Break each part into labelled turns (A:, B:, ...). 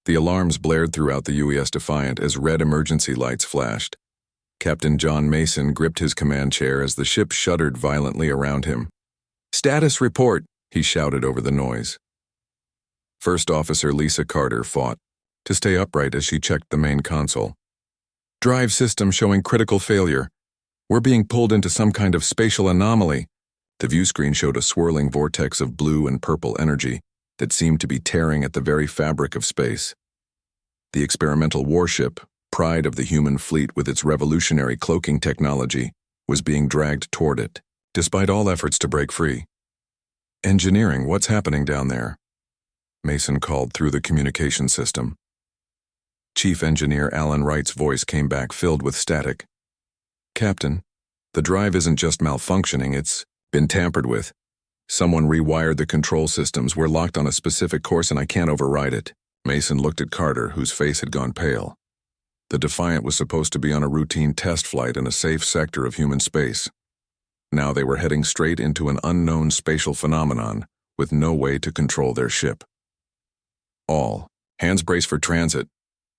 A: The alarms blared throughout the UES Defiant as red emergency lights flashed. Captain John Mason gripped his command chair as the ship shuddered violently around him. "Status report," he shouted over the noise. First Officer Lisa Carter fought to stay upright as she checked the main console. "Drive system showing critical failure. We're being pulled into some kind of spatial anomaly." The view screen showed a swirling vortex of blue and purple energy that seemed to be tearing at the very fabric of space. The experimental warship, pride of the human fleet with its revolutionary cloaking technology, was being dragged toward it, despite all efforts to break free. "Engineering, what's happening down there?" Mason called through the communication system. Chief Engineer Alan Wright's voice came back filled with static. "Captain, the drive isn't just malfunctioning, it's been tampered with. Someone rewired the control systems. We're locked on a specific course and I can't override it." Mason looked at Carter, whose face had gone pale. The Defiant was supposed to be on a routine test flight in a safe sector of human space. Now they were heading straight into an unknown spatial phenomenon with no way to control their ship. "All hands brace for transit,"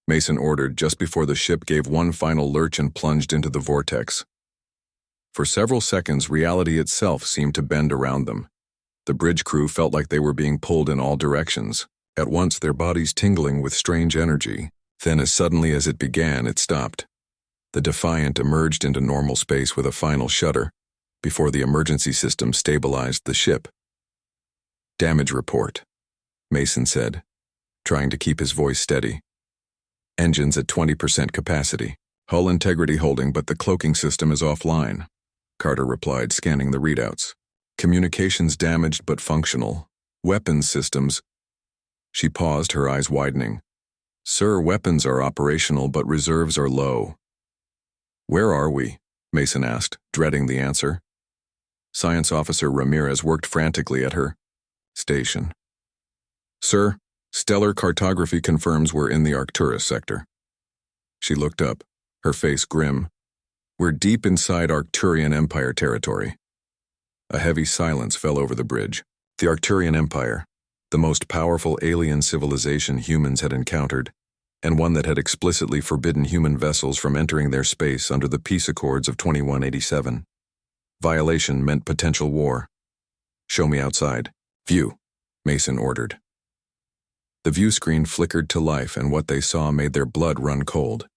A: Mason ordered just before the ship gave one final lurch and plunged into the vortex. For several seconds, reality itself seemed to bend around them. The bridge crew felt like they were being pulled in all directions, at once their bodies tingling with strange energy. Then as suddenly as it began, it stopped. The Defiant emerged into normal space with a final shudder, before the emergency system stabilized the ship. "Damage report," Mason said, trying to keep his voice steady. "Engines at 20% capacity. Hull integrity holding, but the cloaking system is offline," Carter replied, scanning the readouts. "Communications damaged but functional. Weapons systems—" She paused, her eyes widening. "Sir, weapons are operational, but reserves are low." "Where are we?" Mason asked, dreading the answer. Science Officer Ramirez worked frantically at her station. "Sir, stellar cartography confirms we're in the Arcturus sector." She looked up, her face grim. "We're deep inside Arcturian Empire territory." A heavy silence fell over the bridge. The Arcturian Empire, the most powerful alien civilization humans had encountered, and one that had explicitly forbidden human vessels from entering their space under the peace accords of 2187. Violation meant potential war. "Show me outside." "View," Mason ordered. The view screen flickered to life, and what they saw made their blood run cold.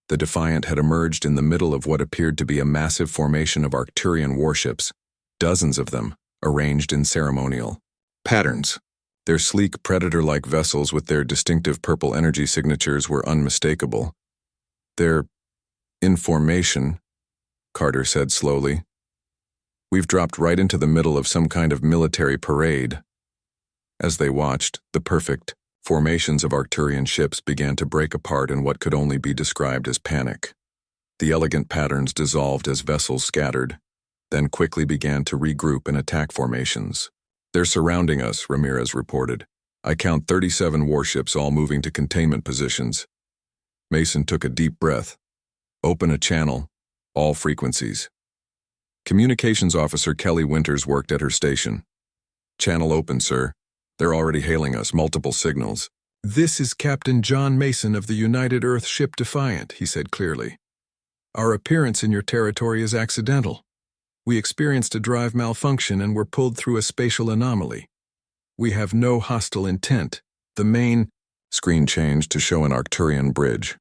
A: The Defiant had emerged in the middle of what appeared to be a massive formation of Arcturian warships, dozens of them, arranged in ceremonial patterns. Their sleek, predator-like vessels with their distinctive purple energy signatures were unmistakable. "They're in formation," Carter said slowly. "We've dropped right into the middle of some kind of military parade." As they watched, the perfect formations of Arcturian ships began to break apart in what could only be described as panic. The elegant patterns dissolved as vessels scattered, then quickly began to regroup in attack formations. "They're surrounding us," Ramirez reported. "I count 37 warships all moving to containment positions." Mason took a deep breath. "Open a channel, all frequencies." Communications Officer Kelly Winters worked at her station. "Channel open, sir. They're already hailing us, multiple signals." "This is Captain John Mason of the United Earth ship Defiant," he said clearly. "Our appearance in your territory is accidental. We experienced a drive malfunction and were pulled through a spatial anomaly. We have no hostile intent. The main—" Screen changed to show an Arcturian bridge.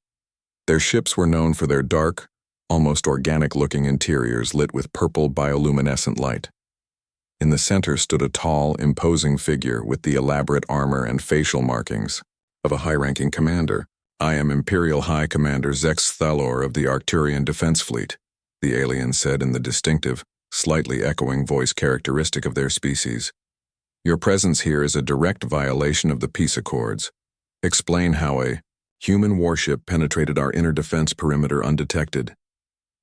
A: Their ships were known for their dark, almost organic-looking interiors lit with purple bioluminescent light. In the center stood a tall, imposing figure with the elaborate armor and facial markings of a high-ranking commander. "I am Imperial High Commander Zex Thalor of the Arcturian Defense Fleet," the alien said in the distinctive, slightly echoing voice characteristic of their species. "Your presence here is a direct violation of the peace accords. Explain how a human warship penetrated our inner defense perimeter undetected."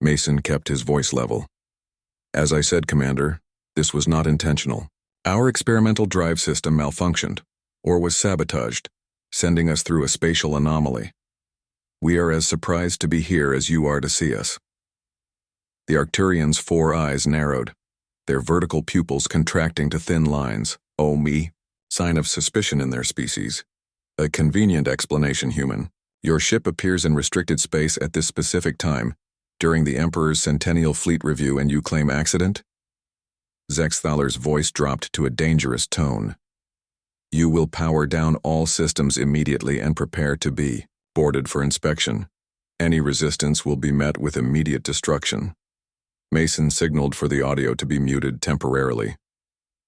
A: Mason kept his voice level. "As I said, Commander, this was not intentional. Our experimental drive system malfunctioned, or was sabotaged, sending us through a spatial anomaly. We are as surprised to be here as you are to see us." The Arcturians' 4 eyes narrowed, their vertical pupils contracting to thin lines. "Oh me," sign of suspicion in their species. A convenient explanation, human. Your ship appears in restricted space at this specific time, during the Emperor's Centennial Fleet Review, and you claim accident? Zexthaler's voice dropped to a dangerous tone. You will power down all systems immediately and prepare to be boarded for inspection. Any resistance will be met with immediate destruction. Mason signaled for the audio to be muted temporarily.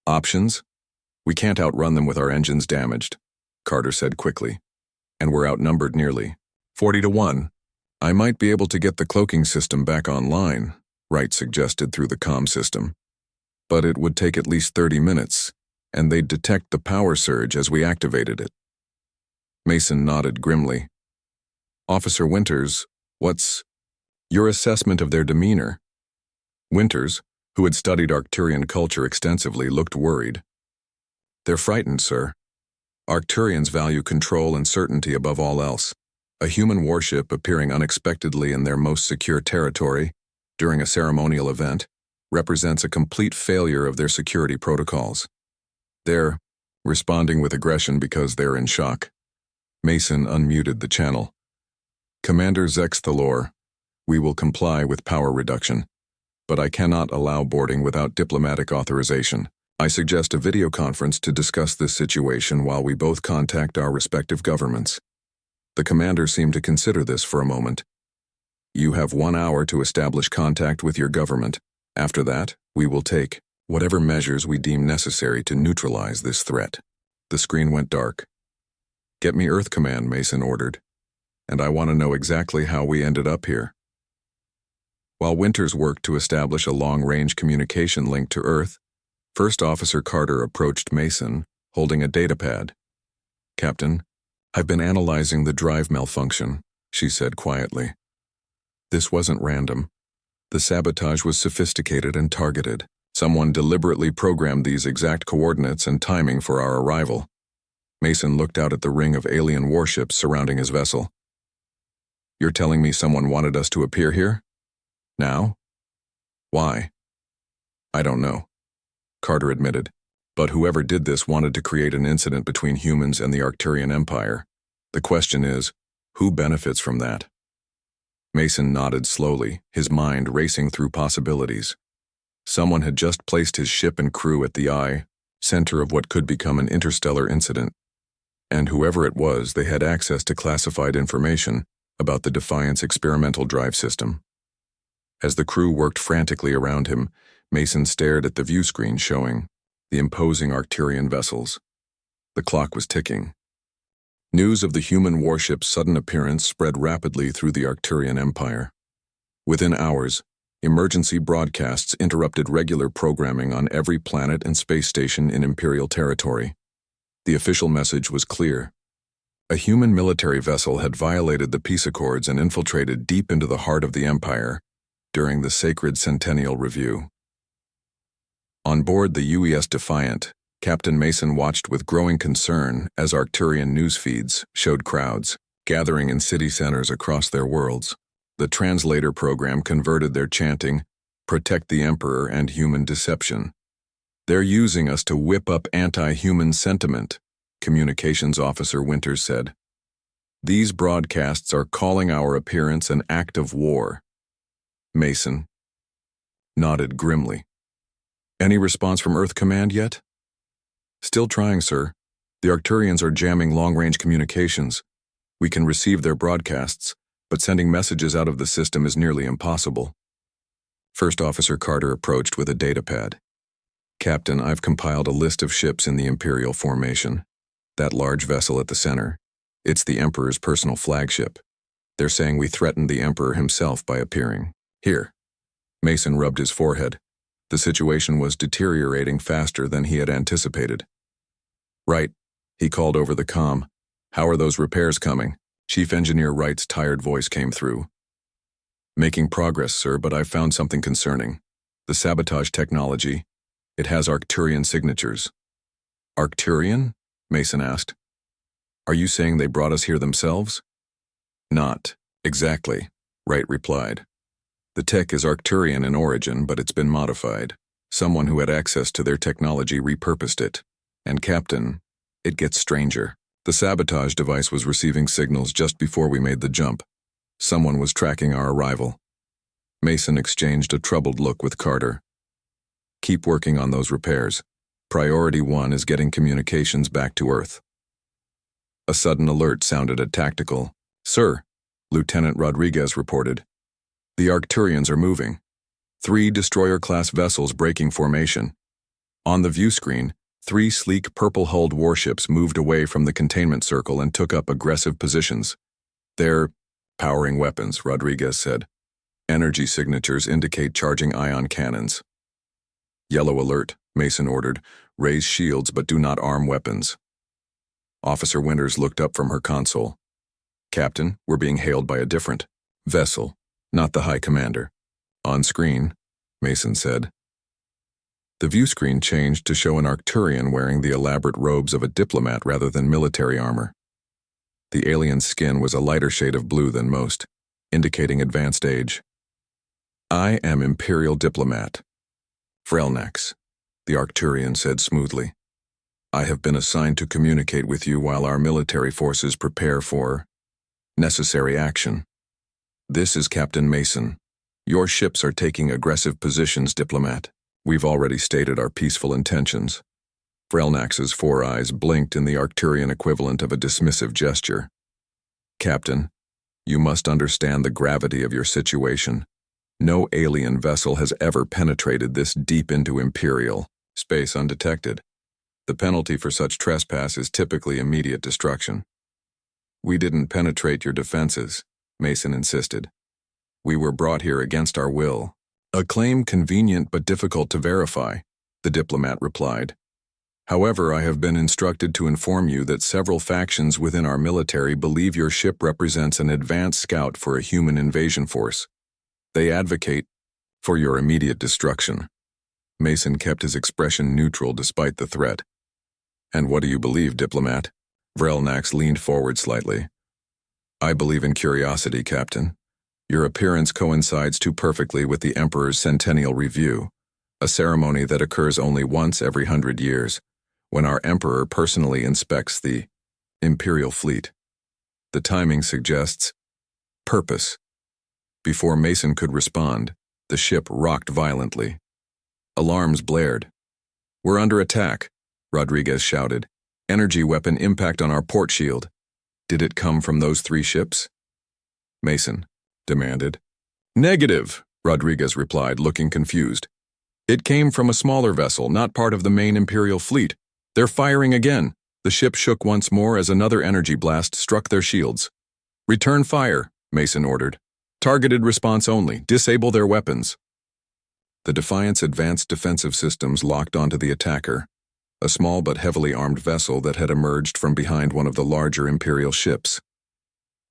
A: Options? We can't outrun them with our engines damaged, Carter said quickly. And we're outnumbered nearly 40-1. I might be able to get the cloaking system back online, Wright suggested through the comm system. But it would take at least 30 minutes, and they'd detect the power surge as we activated it. Mason nodded grimly. Officer Winters, what's your assessment of their demeanor? Winters, who had studied Arcturian culture extensively, looked worried. They're frightened, sir. Arcturians value control and certainty above all else. A human warship appearing unexpectedly in their most secure territory during a ceremonial event represents a complete failure of their security protocols. They're responding with aggression because they're in shock. Mason unmuted the channel. Commander Zexthalor, we will comply with power reduction, but I cannot allow boarding without diplomatic authorization. I suggest a video conference to discuss this situation while we both contact our respective governments. The commander seemed to consider this for a moment. You have 1 hour to establish contact with your government. After that, we will take whatever measures we deem necessary to neutralize this threat. The screen went dark. Get me Earth Command, Mason ordered. And I want to know exactly how we ended up here. While Winters worked to establish a long-range communication link to Earth, First Officer Carter approached Mason, holding a datapad. Captain, I've been analyzing the drive malfunction, she said quietly. This wasn't random. The sabotage was sophisticated and targeted. Someone deliberately programmed these exact coordinates and timing for our arrival. Mason looked out at the ring of alien warships surrounding his vessel. You're telling me someone wanted us to appear here? Now? Why? I don't know, Carter admitted, but whoever did this wanted to create an incident between humans and the Arcturian Empire. The question is, who benefits from that? Mason nodded slowly, his mind racing through possibilities. Someone had just placed his ship and crew at the center of what could become an interstellar incident. And whoever it was, they had access to classified information about the Defiance experimental drive system. As the crew worked frantically around him, Mason stared at the view screen showing the imposing Arcturian vessels. The clock was ticking. News of the human warship's sudden appearance spread rapidly through the Arcturian Empire. Within hours, emergency broadcasts interrupted regular programming on every planet and space station in Imperial territory. The official message was clear. A human military vessel had violated the peace accords and infiltrated deep into the heart of the Empire during the Sacred Centennial Review. On board the UES Defiant, Captain Mason watched with growing concern as Arcturian news feeds showed crowds gathering in city centers across their worlds. The translator program converted their chanting, "Protect the Emperor and human deception." They're using us to whip up anti-human sentiment, Communications Officer Winters said. These broadcasts are calling our appearance an act of war. Mason nodded grimly. Any response from Earth Command yet? Still trying, sir. The Arcturians are jamming long-range communications. We can receive their broadcasts, but sending messages out of the system is nearly impossible. First Officer Carter approached with a datapad. Captain, I've compiled a list of ships in the Imperial formation. That large vessel at the center. It's the Emperor's personal flagship. They're saying we threatened the Emperor himself by appearing. Here. Mason rubbed his forehead. The situation was deteriorating faster than he had anticipated. Right, he called over the comm. How are those repairs coming? Chief Engineer Wright's tired voice came through. Making progress, sir, but I've found something concerning. The sabotage technology. It has Arcturian signatures. Arcturian? Mason asked. Are you saying they brought us here themselves? Not exactly, Wright replied. The tech is Arcturian in origin, but it's been modified. Someone who had access to their technology repurposed it. And Captain, it gets stranger. The sabotage device was receiving signals just before we made the jump. Someone was tracking our arrival. Mason exchanged a troubled look with Carter. Keep working on those repairs. Priority 1 is getting communications back to Earth. A sudden alert sounded at tactical. Sir, Lieutenant Rodriguez reported. The Arcturians are moving. 3 destroyer-class vessels breaking formation. On the view screen, 3 sleek purple-hulled warships moved away from the containment circle and took up aggressive positions. They're powering weapons, Rodriguez said. Energy signatures indicate charging ion cannons. Yellow alert, Mason ordered. Raise shields but do not arm weapons. Officer Winters looked up from her console. Captain, we're being hailed by a different vessel, not the High Commander. On screen, Mason said. The view screen changed to show an Arcturian wearing the elaborate robes of a diplomat rather than military armor. The alien's skin was a lighter shade of blue than most, indicating advanced age. I am Imperial Diplomat. Vrelnax, the Arcturian said smoothly. I have been assigned to communicate with you while our military forces prepare for necessary action. This is Captain Mason. Your ships are taking aggressive positions, Diplomat. We've already stated our peaceful intentions. Vrelnax's 4 eyes blinked in the Arcturian equivalent of a dismissive gesture. Captain, you must understand the gravity of your situation. No alien vessel has ever penetrated this deep into Imperial space undetected. The penalty for such trespass is typically immediate destruction. We didn't penetrate your defenses, Mason insisted. We were brought here against our will. A claim convenient but difficult to verify, the diplomat replied. However, I have been instructed to inform you that several factions within our military believe your ship represents an advanced scout for a human invasion force. They advocate for your immediate destruction. Mason kept his expression neutral despite the threat. And what do you believe, Diplomat? Vrelnax leaned forward slightly. I believe in curiosity, Captain. Your appearance coincides too perfectly with the Emperor's Centennial Review, a ceremony that occurs only once every 100 years, when our Emperor personally inspects the Imperial fleet. The timing suggests purpose. Before Mason could respond, the ship rocked violently. Alarms blared. We're under attack, Rodriguez shouted. Energy weapon impact on our port shield. Did it come from those 3 ships? Mason demanded. Negative, Rodriguez replied, looking confused. It came from a smaller vessel, not part of the main Imperial fleet. They're firing again. The ship shook once more as another energy blast struck their shields. Return fire, Mason ordered. Targeted response only. Disable their weapons. The Defiant's advanced defensive systems locked onto the attacker, a small but heavily armed vessel that had emerged from behind one of the larger Imperial ships.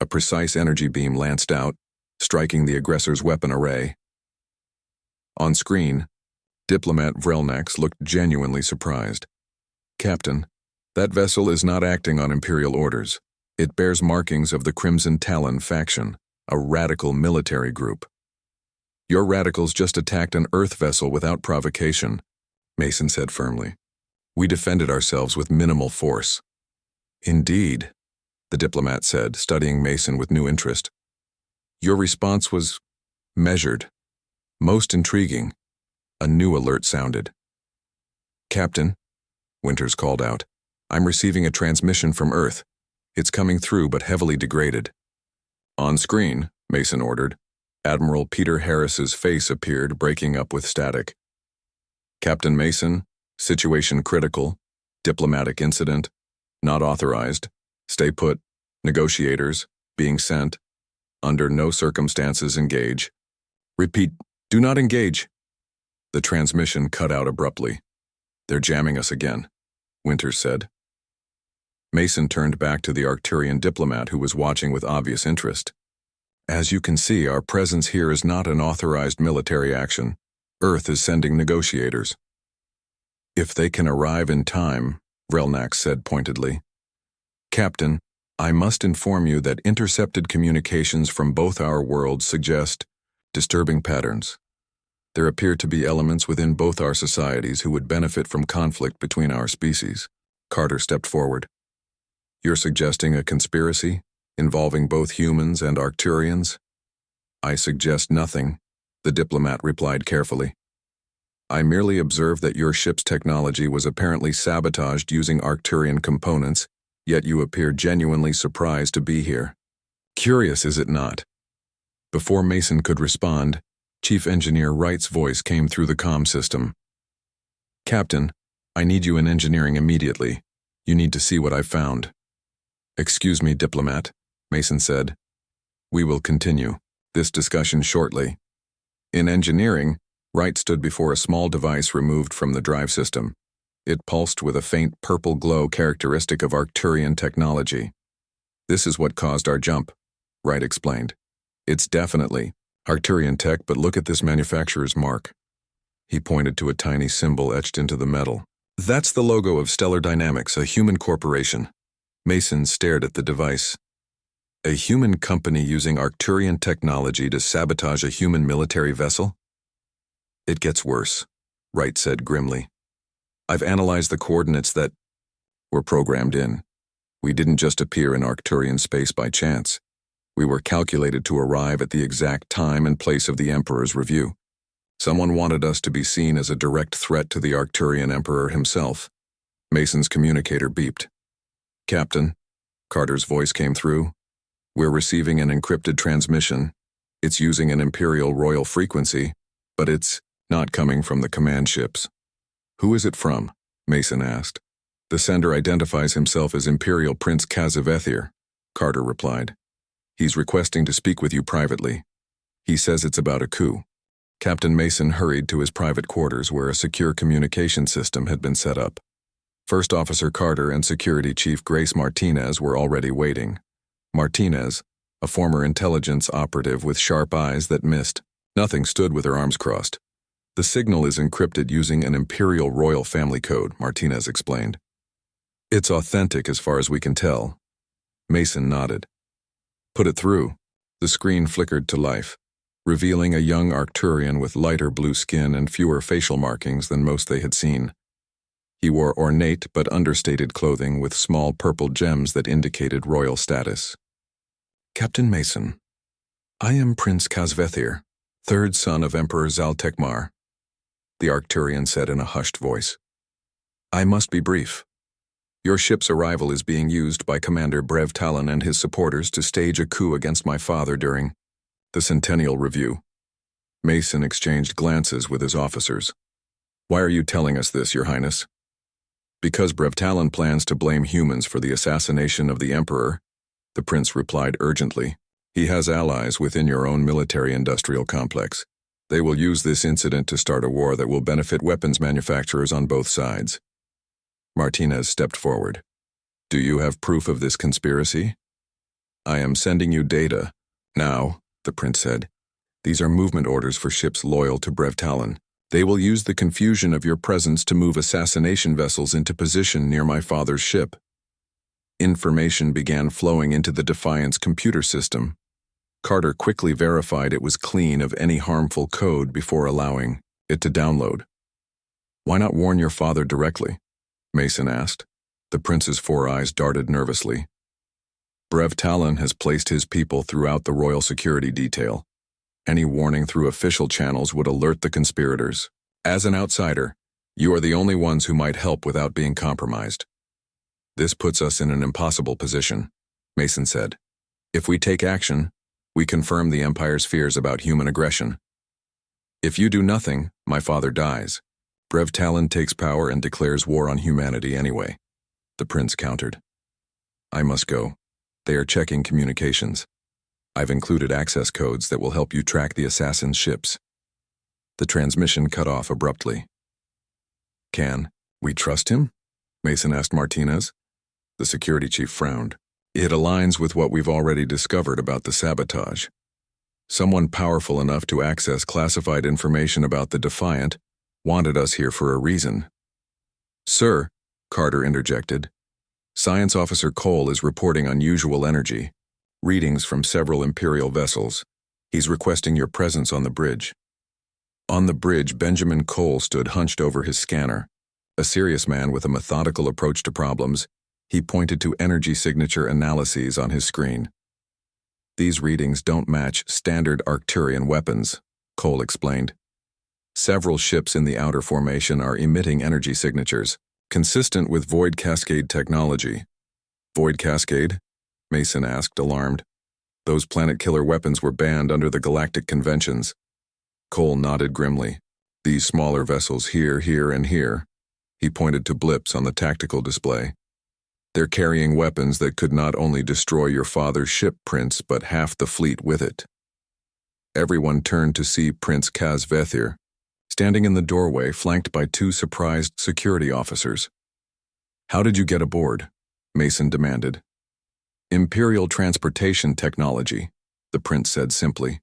A: A precise energy beam lanced out, striking the aggressor's weapon array. On screen, Diplomat Vrelnax looked genuinely surprised. Captain, that vessel is not acting on Imperial orders. It bears markings of the Crimson Talon faction, a radical military group. Your radicals just attacked an Earth vessel without provocation, Mason said firmly. We defended ourselves with minimal force. Indeed, the diplomat said, studying Mason with new interest. Your response was measured, most intriguing. A new alert sounded. Captain, Winters called out, I'm receiving a transmission from Earth. It's coming through but heavily degraded. On screen, Mason ordered. Admiral Peter Harris's face appeared, breaking up with static. Captain Mason, situation critical, diplomatic incident, not authorized, stay put, negotiators, being sent, under no circumstances engage. Repeat, do not engage. The transmission cut out abruptly. They're jamming us again, Winters said. Mason turned back to the Arcturian diplomat who was watching with obvious interest. As you can see, our presence here is not an authorized military action. Earth is sending negotiators. If they can arrive in time, Vrelnax said pointedly. Captain, I must inform you that intercepted communications from both our worlds suggest disturbing patterns. There appear to be elements within both our societies who would benefit from conflict between our species. Carter stepped forward. You're suggesting a conspiracy involving both humans and Arcturians? I suggest nothing, the diplomat replied carefully. I merely observed that your ship's technology was apparently sabotaged using Arcturian components, yet you appear genuinely surprised to be here. Curious, is it not? Before Mason could respond, Chief Engineer Wright's voice came through the comm system. Captain, I need you in engineering immediately. You need to see what I've found. Excuse me, diplomat, Mason said. We will continue this discussion shortly. In engineering, Wright stood before a small device removed from the drive system. It pulsed with a faint purple glow characteristic of Arcturian technology. This is what caused our jump, Wright explained. It's definitely Arcturian tech, but look at this manufacturer's mark. He pointed to a tiny symbol etched into the metal. That's the logo of Stellar Dynamics, a human corporation. Mason stared at the device. A human company using Arcturian technology to sabotage a human military vessel? It gets worse, Wright said grimly. I've analyzed the coordinates that were programmed in. We didn't just appear in Arcturian space by chance. We were calculated to arrive at the exact time and place of the Emperor's review. Someone wanted us to be seen as a direct threat to the Arcturian Emperor himself. Mason's communicator beeped. Captain, Carter's voice came through. We're receiving an encrypted transmission. It's using an Imperial Royal frequency, but it's not coming from the command ships. Who is it from? Mason asked. The sender identifies himself as Imperial Prince Kazavethir, Carter replied. He's requesting to speak with you privately. He says it's about a coup. Captain Mason hurried to his private quarters where a secure communication system had been set up. First Officer Carter and Security Chief Grace Martinez were already waiting. Martinez, a former intelligence operative with sharp eyes that missed, nothing, stood with her arms crossed. The signal is encrypted using an Imperial Royal family code, Martinez explained. It's authentic as far as we can tell. Mason nodded. Put it through. The screen flickered to life, revealing a young Arcturian with lighter blue skin and fewer facial markings than most they had seen. He wore ornate but understated clothing with small purple gems that indicated royal status. Captain Mason, I am Prince Kazvethir, third son of Emperor Zaltekmar, the Arcturian said in a hushed voice. I must be brief. Your ship's arrival is being used by Commander Brev Talon and his supporters to stage a coup against my father during the Centennial Review. Mason exchanged glances with his officers. Why are you telling us this, Your Highness? Because Brev Talon plans to blame humans for the assassination of the Emperor, the prince replied urgently. He has allies within your own military-industrial complex. They will use this incident to start a war that will benefit weapons manufacturers on both sides. Martinez stepped forward. Do you have proof of this conspiracy? I am sending you data. Now, the prince said. These are movement orders for ships loyal to Brev Talon. They will use the confusion of your presence to move assassination vessels into position near my father's ship. Information began flowing into the Defiance computer system. Carter quickly verified it was clean of any harmful code before allowing it to download. Why not warn your father directly? Mason asked. The prince's four eyes darted nervously. Brev Talon has placed his people throughout the royal security detail. Any warning through official channels would alert the conspirators. As an outsider, you are the only ones who might help without being compromised. This puts us in an impossible position, Mason said. If we take action, we confirm the Empire's fears about human aggression. If you do nothing, my father dies. Brev Talon takes power and declares war on humanity anyway, the prince countered. I must go. They are checking communications. I've included access codes that will help you track the assassin's ships. The transmission cut off abruptly. Can we trust him? Mason asked Martinez. The security chief frowned. It aligns with what we've already discovered about the sabotage. Someone powerful enough to access classified information about the Defiant wanted us here for a reason. Sir, Carter interjected, Science Officer Cole is reporting unusual energy, readings from several Imperial vessels. He's requesting your presence on the bridge. On the bridge, Benjamin Cole stood hunched over his scanner, a serious man with a methodical approach to problems. He pointed to energy signature analyses on his screen. These readings don't match standard Arcturian weapons, Cole explained. Several ships in the outer formation are emitting energy signatures, consistent with Void Cascade technology. Void Cascade? Mason asked, alarmed. Those planet-killer weapons were banned under the Galactic Conventions. Cole nodded grimly. These smaller vessels here, and here. He pointed to blips on the tactical display. They're carrying weapons that could not only destroy your father's ship, Prince, but half the fleet with it. Everyone turned to see Prince Kaz-Vethir, standing in the doorway flanked by two surprised security officers. How did you get aboard? Mason demanded. Imperial transportation technology, the prince said simply.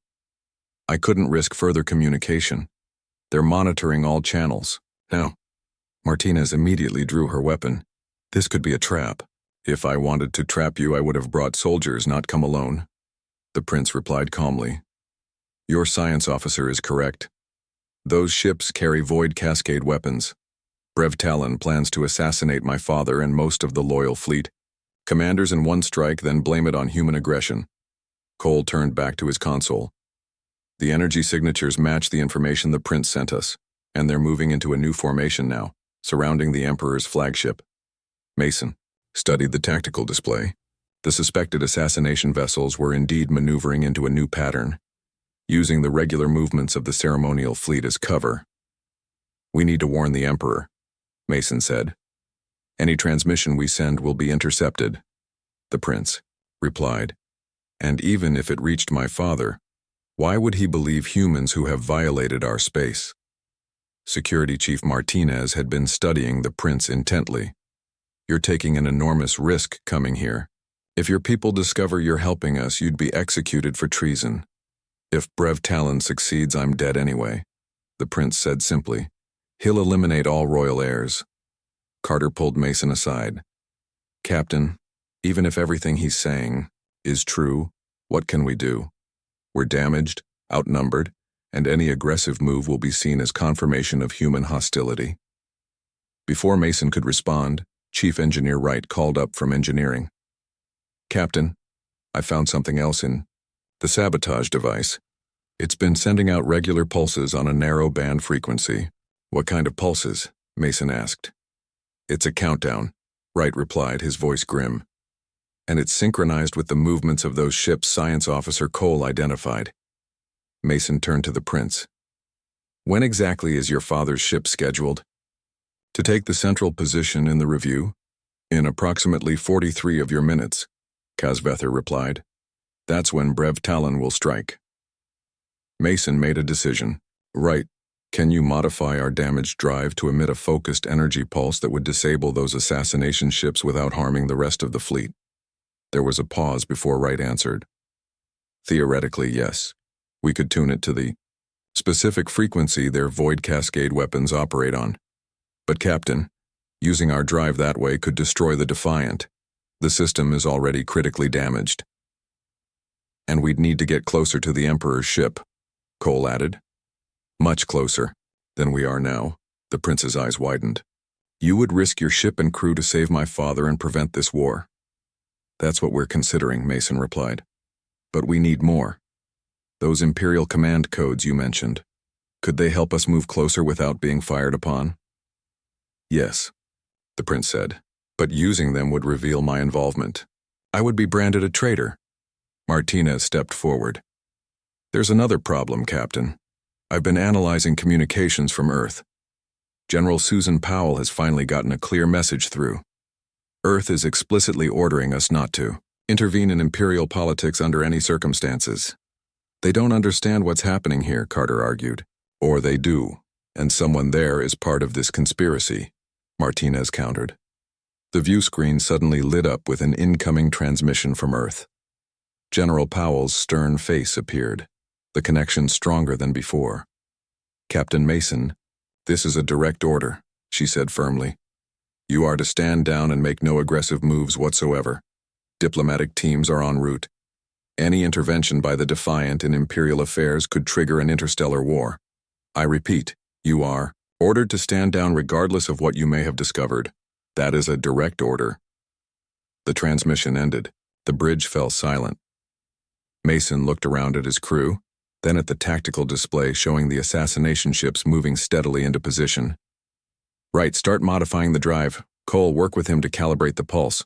A: I couldn't risk further communication. They're monitoring all channels. Now, Martinez immediately drew her weapon. This could be a trap. If I wanted to trap you, I would have brought soldiers, not come alone. The prince replied calmly. Your science officer is correct. Those ships carry Void Cascade weapons. Brev Talon plans to assassinate my father and most of the loyal fleet. Commanders in one strike, then blame it on human aggression. Cole turned back to his console. The energy signatures match the information the prince sent us, and they're moving into a new formation now, surrounding the Emperor's flagship. Mason studied the tactical display. The suspected assassination vessels were indeed maneuvering into a new pattern, using the regular movements of the ceremonial fleet as cover. We need to warn the Emperor, Mason said. Any transmission we send will be intercepted, the prince replied. And even if it reached my father, why would he believe humans who have violated our space? Security Chief Martinez had been studying the prince intently. You're taking an enormous risk coming here. If your people discover you're helping us, you'd be executed for treason. If Brev Talon succeeds, I'm dead anyway, the prince said simply. He'll eliminate all royal heirs. Carter pulled Mason aside. Captain, even if everything he's saying is true, what can we do? We're damaged, outnumbered, and any aggressive move will be seen as confirmation of human hostility. Before Mason could respond, Chief Engineer Wright called up from engineering. Captain, I found something else in the sabotage device. It's been sending out regular pulses on a narrow band frequency. What kind of pulses? Mason asked. It's a countdown, Wright replied, his voice grim. And it's synchronized with the movements of those ships Science Officer Cole identified. Mason turned to the prince. When exactly is your father's ship scheduled? To take the central position in the review? In approximately 43 of your minutes, Kaz-Vethir replied. That's when Brev Talon will strike. Mason made a decision. Right. Can you modify our damaged drive to emit a focused energy pulse that would disable those assassination ships without harming the rest of the fleet? There was a pause before Wright answered. Theoretically, yes. We could tune it to the specific frequency their Void Cascade weapons operate on. But Captain, using our drive that way could destroy the Defiant. The system is already critically damaged. And we'd need to get closer to the Emperor's ship, Cole added. Much closer than we are now, the prince's eyes widened. You would risk your ship and crew to save my father and prevent this war. That's what we're considering, Mason replied. But we need more. Those Imperial command codes you mentioned, could they help us move closer without being fired upon? Yes, the prince said, but using them would reveal my involvement. I would be branded a traitor. Martinez stepped forward. There's another problem, Captain. I've been analyzing communications from Earth. General Susan Powell has finally gotten a clear message through. Earth is explicitly ordering us not to intervene in Imperial politics under any circumstances. They don't understand what's happening here, Carter argued. Or they do, and someone there is part of this conspiracy, Martinez countered. The view screen suddenly lit up with an incoming transmission from Earth. General Powell's stern face appeared, the connection stronger than before. Captain Mason, this is a direct order, she said firmly. You are to stand down and make no aggressive moves whatsoever. Diplomatic teams are en route. Any intervention by the Defiant in Imperial affairs could trigger an interstellar war. I repeat, you are ordered to stand down regardless of what you may have discovered. That is a direct order. The transmission ended. The bridge fell silent. Mason looked around at his crew, then at the tactical display showing the assassination ships moving steadily into position. Right, start modifying the drive. Cole, work with him to calibrate the pulse.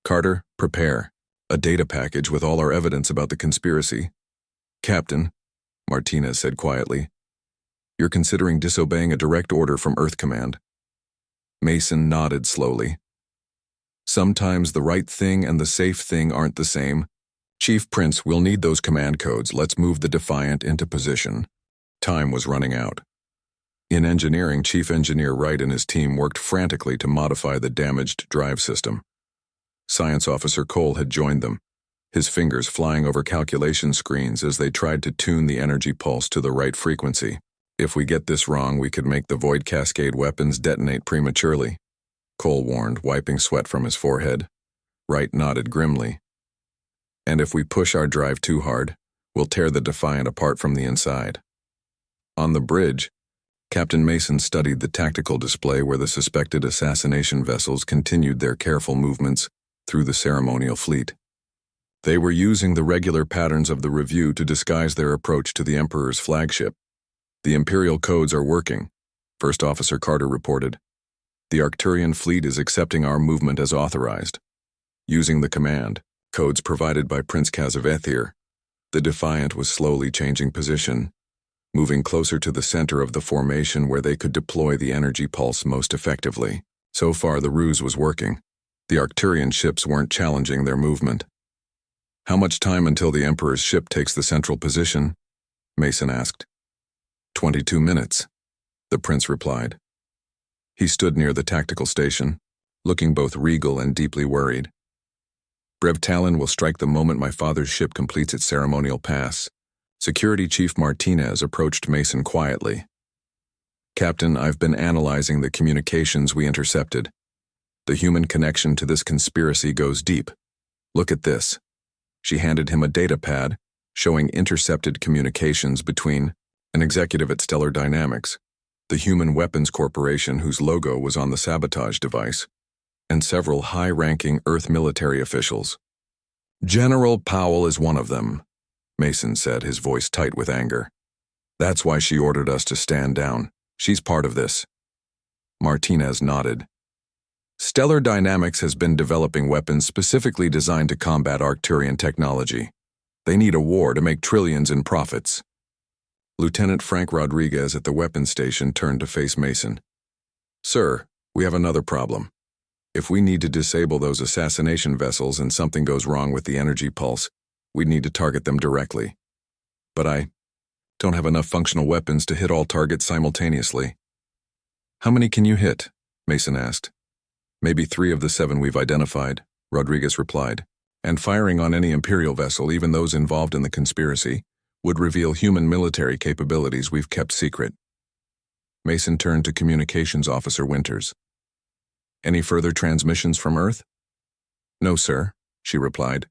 A: Carter, prepare. A data package with all our evidence about the conspiracy. Captain, Martinez said quietly, you're considering disobeying a direct order from Earth Command. Mason nodded slowly. Sometimes the right thing and the safe thing aren't the same. Chief Prince, we'll need those command codes. Let's move the Defiant into position. Time was running out. In engineering, Chief Engineer Wright and his team worked frantically to modify the damaged drive system. Science Officer Cole had joined them, his fingers flying over calculation screens as they tried to tune the energy pulse to the right frequency. If we get this wrong, we could make the Void Cascade weapons detonate prematurely, Cole warned, wiping sweat from his forehead. Wright nodded grimly. And if we push our drive too hard, we'll tear the Defiant apart from the inside. On the bridge, Captain Mason studied the tactical display where the suspected assassination vessels continued their careful movements through the ceremonial fleet. They were using the regular patterns of the review to disguise their approach to the Emperor's flagship. The Imperial codes are working, First Officer Carter reported. The Arcturian fleet is accepting our movement as authorized. Using the command codes provided by Prince Kazavethir, the Defiant was slowly changing position, moving closer to the center of the formation where they could deploy the energy pulse most effectively. So far, the ruse was working. The Arcturian ships weren't challenging their movement. How much time until the Emperor's ship takes the central position? Mason asked. 22 minutes, the prince replied. He stood near the tactical station, looking both regal and deeply worried. Brevtalin will strike the moment my father's ship completes its ceremonial pass. Security Chief Martinez approached Mason quietly. Captain, I've been analyzing the communications we intercepted. The human connection to this conspiracy goes deep. Look at this. She handed him a data pad showing intercepted communications between an executive at Stellar Dynamics, the Human Weapons Corporation whose logo was on the sabotage device, and several high-ranking Earth military officials. General Powell is one of them, Mason said, his voice tight with anger. That's why she ordered us to stand down. She's part of this. Martinez nodded. Stellar Dynamics has been developing weapons specifically designed to combat Arcturian technology. They need a war to make trillions in profits. Lieutenant Frank Rodriguez at the weapons station turned to face Mason. Sir, we have another problem. If we need to disable those assassination vessels and something goes wrong with the energy pulse, we'd need to target them directly. But I don't have enough functional weapons to hit all targets simultaneously. How many can you hit? Mason asked. Maybe 3 of the 7 we've identified, Rodriguez replied. And firing on any Imperial vessel, even those involved in the conspiracy, would reveal human military capabilities we've kept secret. Mason turned to Communications Officer Winters. Any further transmissions from Earth? No, sir, she replied.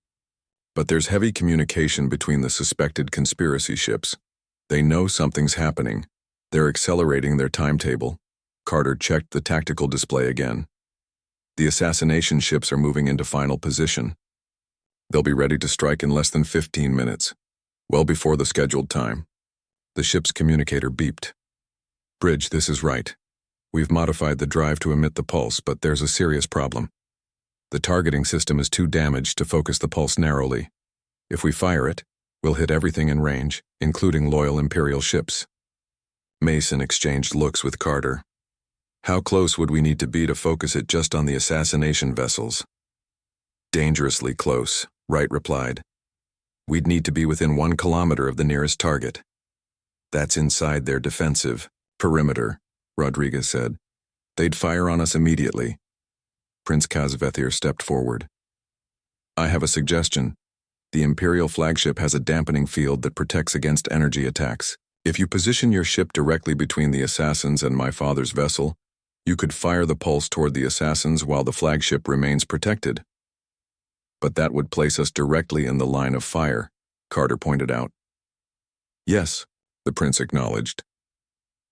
A: But there's heavy communication between the suspected conspiracy ships. They know something's happening. They're accelerating their timetable. Carter checked the tactical display again. The assassination ships are moving into final position. They'll be ready to strike in less than 15 minutes, well before the scheduled time. The ship's communicator beeped. Bridge, this is right. We've modified the drive to emit the pulse, but there's a serious problem. The targeting system is too damaged to focus the pulse narrowly. If we fire it, we'll hit everything in range, including loyal Imperial ships. Mason exchanged looks with Carter. How close would we need to be to focus it just on the assassination vessels? Dangerously close, Wright replied. We'd need to be within 1 kilometer of the nearest target. That's inside their defensive perimeter, Rodriguez said. They'd fire on us immediately. Prince Kazavethir stepped forward. I have a suggestion. The Imperial flagship has a dampening field that protects against energy attacks. If you position your ship directly between the assassins and my father's vessel, you could fire the pulse toward the assassins while the flagship remains protected. But that would place us directly in the line of fire, Carter pointed out. Yes, the prince acknowledged.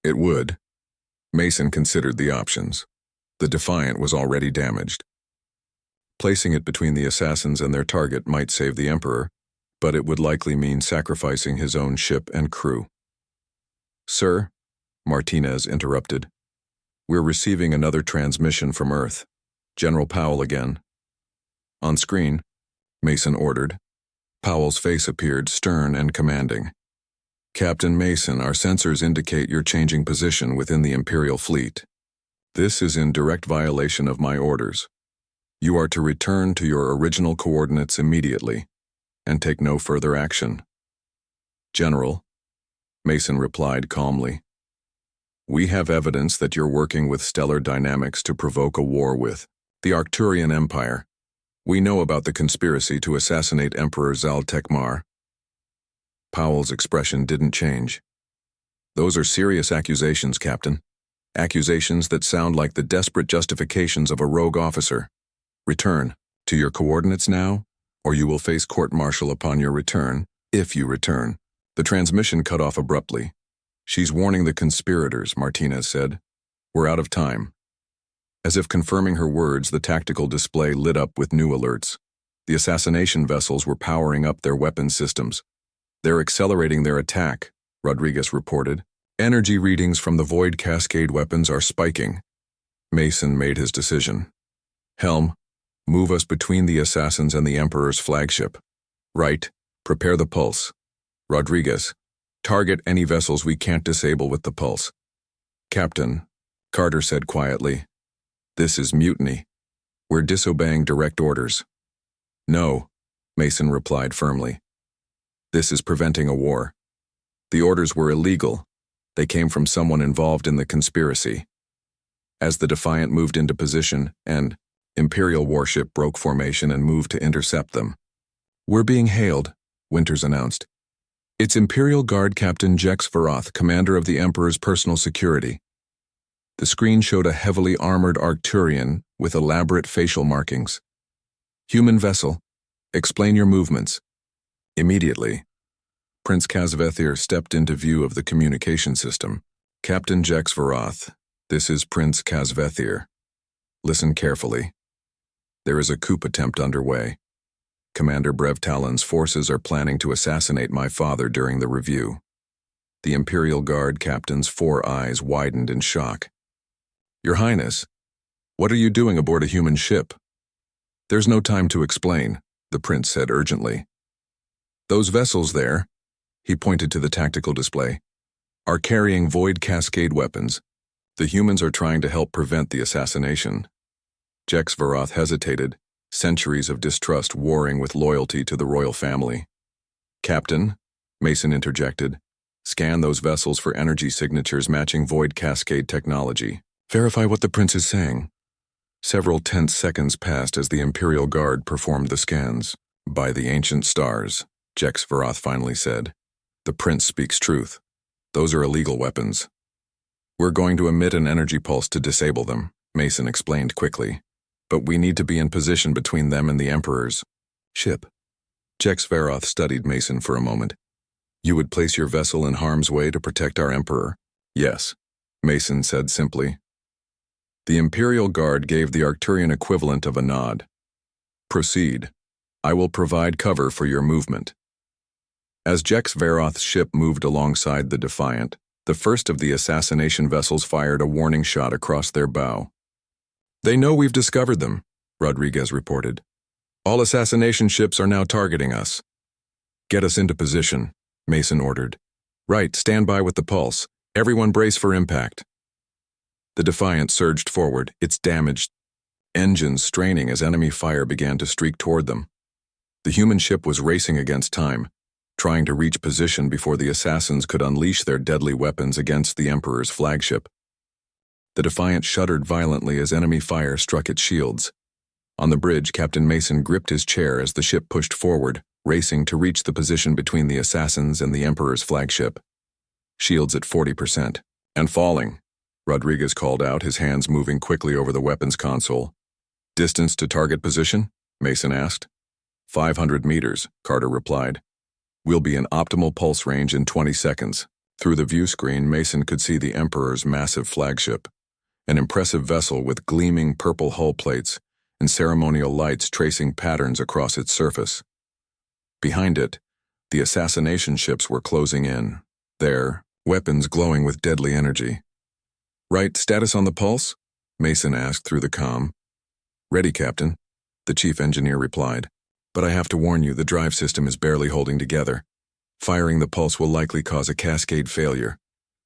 A: It would. Mason considered the options. The Defiant was already damaged. Placing it between the assassins and their target might save the Emperor, but it would likely mean sacrificing his own ship and crew. "Sir," Martinez interrupted, "we're receiving another transmission from Earth. General Powell again." "On screen," Mason ordered. Powell's face appeared stern and commanding. "Captain Mason, our sensors indicate you're changing position within the Imperial fleet. This is in direct violation of my orders. You are to return to your original coordinates immediately and take no further action." "General," Mason replied calmly, "we have evidence that you're working with stellar dynamics to provoke a war with the Arcturian Empire. We know about the conspiracy to assassinate Emperor Zal Tekmar." Powell's expression didn't change. "Those are serious accusations, Captain. Accusations that sound like the desperate justifications of a rogue officer. Return to your coordinates now, or you will face court-martial upon your return, if you return." The transmission cut off abruptly. "She's warning the conspirators," Martinez said. "We're out of time." As if confirming her words, the tactical display lit up with new alerts. The assassination vessels were powering up their weapons systems. "They're accelerating their attack," Rodriguez reported. "Energy readings from the Void Cascade weapons are spiking." Mason made his decision. "Helm, move us between the assassins and the Emperor's flagship. Wright, prepare the pulse. Rodriguez, target any vessels we can't disable with the pulse." "Captain," Carter said quietly, "this is mutiny. We're disobeying direct orders." "No," Mason replied firmly. "This is preventing a war. The orders were illegal. They came from someone involved in the conspiracy." As the Defiant moved into position, an Imperial warship broke formation and moved to intercept them. "We're being hailed," Winters announced. "It's Imperial Guard Captain Jex Varoth, commander of the Emperor's personal security." The screen showed a heavily armored Arcturian with elaborate facial markings. "Human vessel, explain your movements." Immediately, Prince Kazvethir stepped into view of the communication system. "Captain Jex Varoth, this is Prince Kazvethir. Listen carefully. There is a coup attempt underway. Commander Brevtalen's forces are planning to assassinate my father during the review." The Imperial Guard captain's 4 eyes widened in shock. "Your Highness, what are you doing aboard a human ship?" "There's no time to explain," the prince said urgently. "Those vessels there," he pointed to the tactical display, "are carrying Void Cascade weapons. The humans are trying to help prevent the assassination." Jex Varoth hesitated, centuries of distrust warring with loyalty to the royal family. "Captain," Mason interjected, "scan those vessels for energy signatures matching Void Cascade technology. Verify what the prince is saying." Several tense seconds passed as the Imperial Guard performed the scans. "By the ancient stars," Jex Varoth finally said, "the prince speaks truth. Those are illegal weapons." "We're going to emit an energy pulse to disable them," Mason explained quickly. "But we need to be in position between them and the Emperor's ship." Jex Varoth studied Mason for a moment. "You would place your vessel in harm's way to protect our Emperor?" "Yes," Mason said simply. The Imperial Guard gave the Arcturian equivalent of a nod. "Proceed. I will provide cover for your movement." As Jex Varoth's ship moved alongside the Defiant, the first of the assassination vessels fired a warning shot across their bow. "They know we've discovered them," Rodriguez reported. "All assassination ships are now targeting us." "Get us into position," Mason ordered. "Right, stand by with the pulse. Everyone brace for impact." The Defiant surged forward, its damaged engines straining as enemy fire began to streak toward them. The human ship was racing against time, trying to reach position before the assassins could unleash their deadly weapons against the Emperor's flagship. The Defiant shuddered violently as enemy fire struck its shields. On the bridge, Captain Mason gripped his chair as the ship pushed forward, racing to reach the position between the assassins and the Emperor's flagship. "Shields at 40%. And falling," Rodriguez called out, his hands moving quickly over the weapons console. "Distance to target position?" Mason asked. 500 meters, Carter replied. "We'll be in optimal pulse range in 20 seconds. Through the view screen, Mason could see the Emperor's massive flagship, an impressive vessel with gleaming purple hull plates and ceremonial lights tracing patterns across its surface. Behind it, the assassination ships were closing in, their weapons glowing with deadly energy. "Right, status on the pulse?" Mason asked through the comm. "Ready, Captain," the chief engineer replied. "But I have to warn you, the drive system is barely holding together. Firing the pulse will likely cause a cascade failure.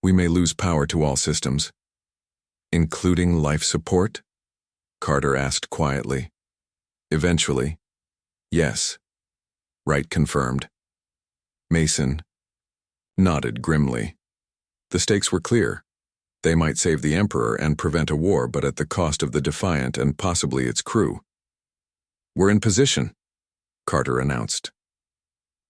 A: We may lose power to all systems." "Including life support?" Carter asked quietly. "Eventually. Yes." Wright confirmed. Mason nodded grimly. The stakes were clear. They might save the Emperor and prevent a war, but at the cost of the Defiant and possibly its crew. "We're in position," Carter announced.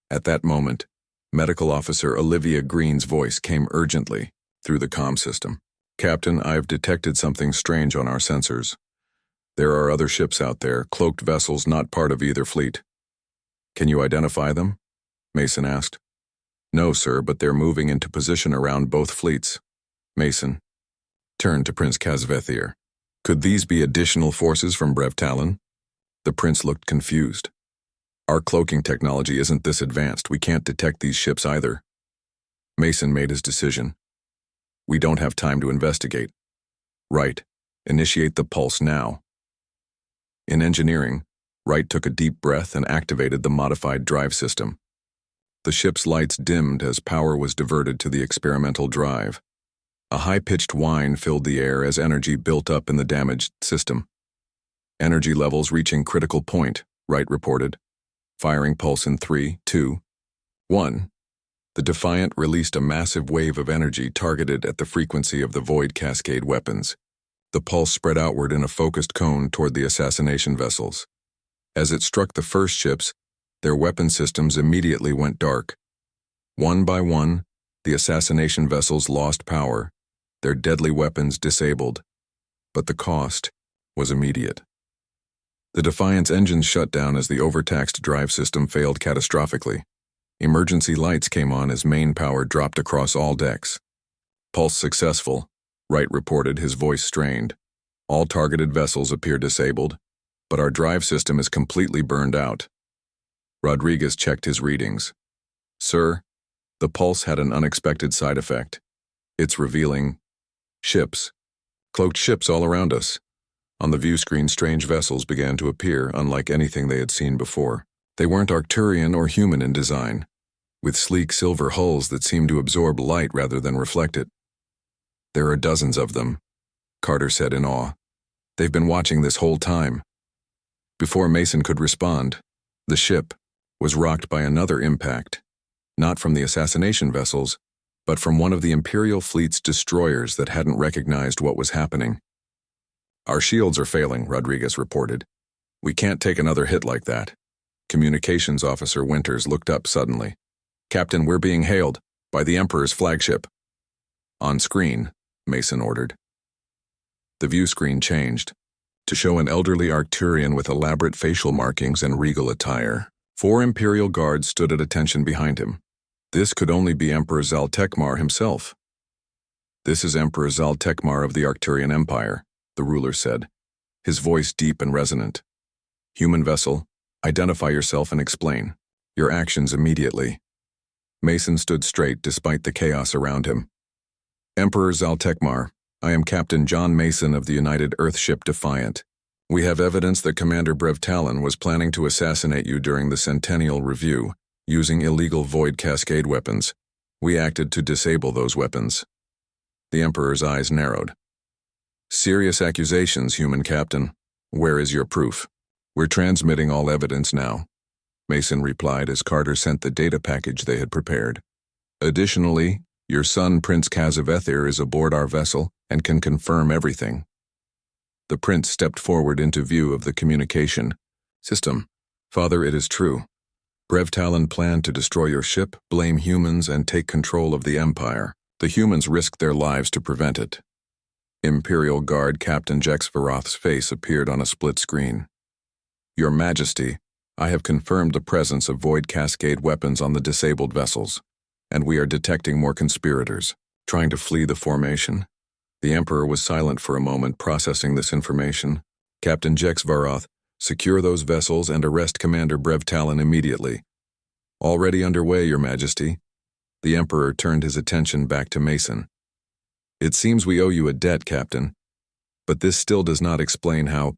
A: At that moment, Medical Officer Olivia Green's voice came urgently through the comm system. "Captain, I've detected something strange on our sensors. There are other ships out there, cloaked vessels not part of either fleet." "Can you identify them?" Mason asked. "No, sir, but they're moving into position around both fleets." Mason turned to Prince Kazvethir. "Could these be additional forces from Brevtalon?" The prince looked confused. "Our cloaking technology isn't this advanced. We can't detect these ships either." Mason made his decision. "We don't have time to investigate." "Right. Initiate the pulse now." In engineering, Wright took a deep breath and activated the modified drive system. The ship's lights dimmed as power was diverted to the experimental drive. A high-pitched whine filled the air as energy built up in the damaged system. "Energy levels reaching critical point," Wright reported. "Firing pulse in 3, 2, 1. The Defiant released a massive wave of energy targeted at the frequency of the Void Cascade weapons. The pulse spread outward in a focused cone toward the assassination vessels. As it struck the first ships, their weapon systems immediately went dark. One by one, the assassination vessels lost power, their deadly weapons disabled. But the cost was immediate. The Defiant's engines shut down as the overtaxed drive system failed catastrophically. Emergency lights came on as main power dropped across all decks. "Pulse successful," Wright reported, his voice strained. "All targeted vessels appear disabled, but our drive system is completely burned out." Rodriguez checked his readings. "Sir, the pulse had an unexpected side effect. It's revealing ships. Cloaked ships all around us." On the view screen, strange vessels began to appear, unlike anything they had seen before. They weren't Arcturian or human in design, with sleek silver hulls that seemed to absorb light rather than reflect it. "There are dozens of them," Carter said in awe. "They've been watching this whole time." Before Mason could respond, the ship was rocked by another impact, not from the assassination vessels, but from one of the Imperial fleet's destroyers that hadn't recognized what was happening. "Our shields are failing," Rodriguez reported. "We can't take another hit like that." Communications Officer Winters looked up suddenly. "Captain, we're being hailed by the Emperor's flagship." "On screen," Mason ordered. The view screen changed to show an elderly Arcturian with elaborate facial markings and regal attire. 4 Imperial guards stood at attention behind him. This could only be Emperor Zaltekmar himself. "This is Emperor Zaltekmar of the Arcturian Empire," the ruler said, his voice deep and resonant. "Human vessel, identify yourself and explain your actions immediately." Mason stood straight despite the chaos around him. "Emperor Zaltekmar, I am Captain John Mason of the United Earthship Defiant. We have evidence that Commander Brevtalon was planning to assassinate you during the Centennial Review, using illegal Void Cascade weapons. We acted to disable those weapons." The Emperor's eyes narrowed. "Serious accusations, human captain. Where is your proof?" "We're transmitting all evidence now," Mason replied as Carter sent the data package they had prepared. "Additionally, your son Prince Kazavethir is aboard our vessel and can confirm everything." The prince stepped forward into view of the communication system. "Father, it is true. Brevtalon planned to destroy your ship, blame humans, and take control of the Empire. The humans risked their lives to prevent it." Imperial Guard Captain Jexvaroth's face appeared on a split screen. "Your Majesty, I have confirmed the presence of Void Cascade weapons on the disabled vessels, and we are detecting more conspirators trying to flee the formation." The Emperor was silent for a moment, processing this information. "Captain Jexvaroth, Secure those vessels and arrest Commander Brevtalon immediately. Already underway, Your Majesty. The Emperor turned his attention back to Mason. It seems we owe you a debt, Captain. But this still does not explain how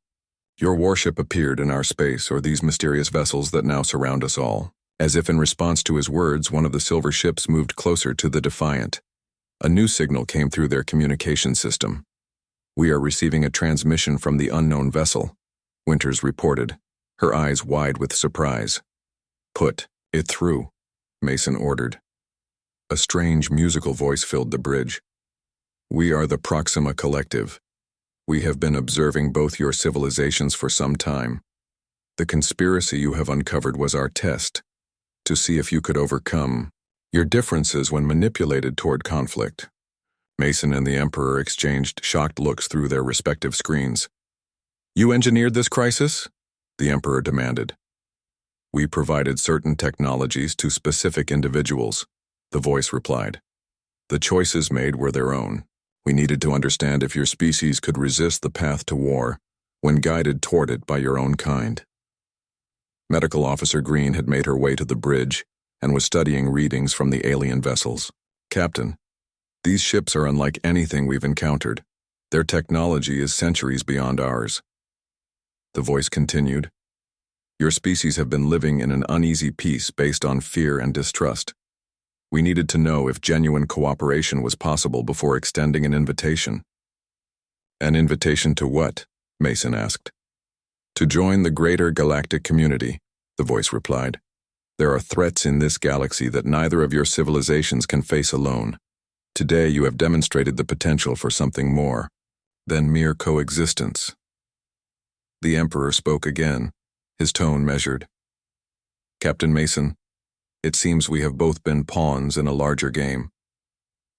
A: your warship appeared in our space or these mysterious vessels that now surround us all. As if in response to his words, one of the silver ships moved closer to the Defiant. A new signal came through their communication system. We are receiving a transmission from the unknown vessel, Winters reported, her eyes wide with surprise. Put it through, Mason ordered. A strange musical voice filled the bridge. We are the Proxima Collective. We have been observing both your civilizations for some time. The conspiracy you have uncovered was our test, to see if you could overcome your differences when manipulated toward conflict. Mason and the Emperor exchanged shocked looks through their respective screens. You engineered this crisis? The Emperor demanded. We provided certain technologies to specific individuals, the voice replied. The choices made were their own. We needed to understand if your species could resist the path to war when guided toward it by your own kind. Medical Officer Green had made her way to the bridge and was studying readings from the alien vessels. Captain, these ships are unlike anything we've encountered. Their technology is centuries beyond ours. The voice continued. Your species have been living in an uneasy peace based on fear and distrust. We needed to know if genuine cooperation was possible before extending an invitation. An invitation to what? Mason asked. To join the greater galactic community, the voice replied. There are threats in this galaxy that neither of your civilizations can face alone. Today you have demonstrated the potential for something more than mere coexistence. The Emperor spoke again, his tone measured. Captain Mason, it seems we have both been pawns in a larger game.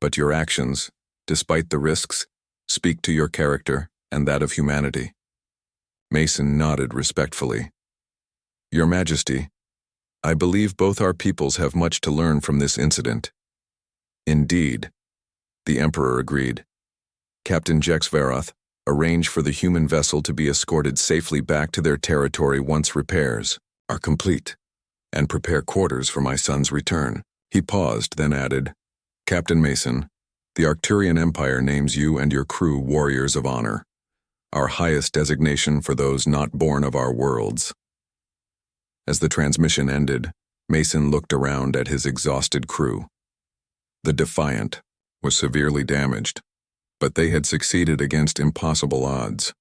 A: But your actions, despite the risks, speak to your character and that of humanity. Mason nodded respectfully. Your Majesty, I believe both our peoples have much to learn from this incident. Indeed, the Emperor agreed. Captain Jex Veroth, arrange for the human vessel to be escorted safely back to their territory once repairs are complete, and prepare quarters for my son's return. He paused, then added, Captain Mason, the Arcturian Empire names you and your crew warriors of honor, our highest designation for those not born of our worlds. As the transmission ended, Mason looked around at his exhausted crew. The Defiant was severely damaged, but they had succeeded against impossible odds.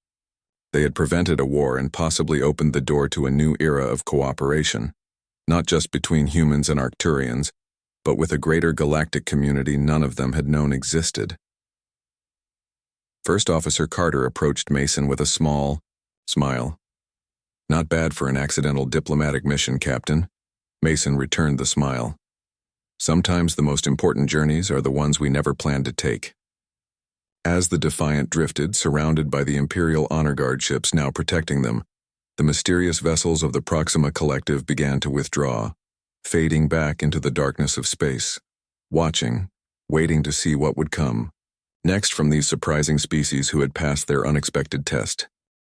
A: They had prevented a war and possibly opened the door to a new era of cooperation, not just between humans and Arcturians, but with a greater galactic community none of them had known existed. First Officer Carter approached Mason with a small smile. Not bad for an accidental diplomatic mission, Captain. Mason returned the smile. Sometimes the most important journeys are the ones we never planned to take. As the Defiant drifted, surrounded by the Imperial Honor Guard ships now protecting them, the mysterious vessels of the Proxima Collective began to withdraw, fading back into the darkness of space, watching, waiting to see what would come next from these surprising species who had passed their unexpected test.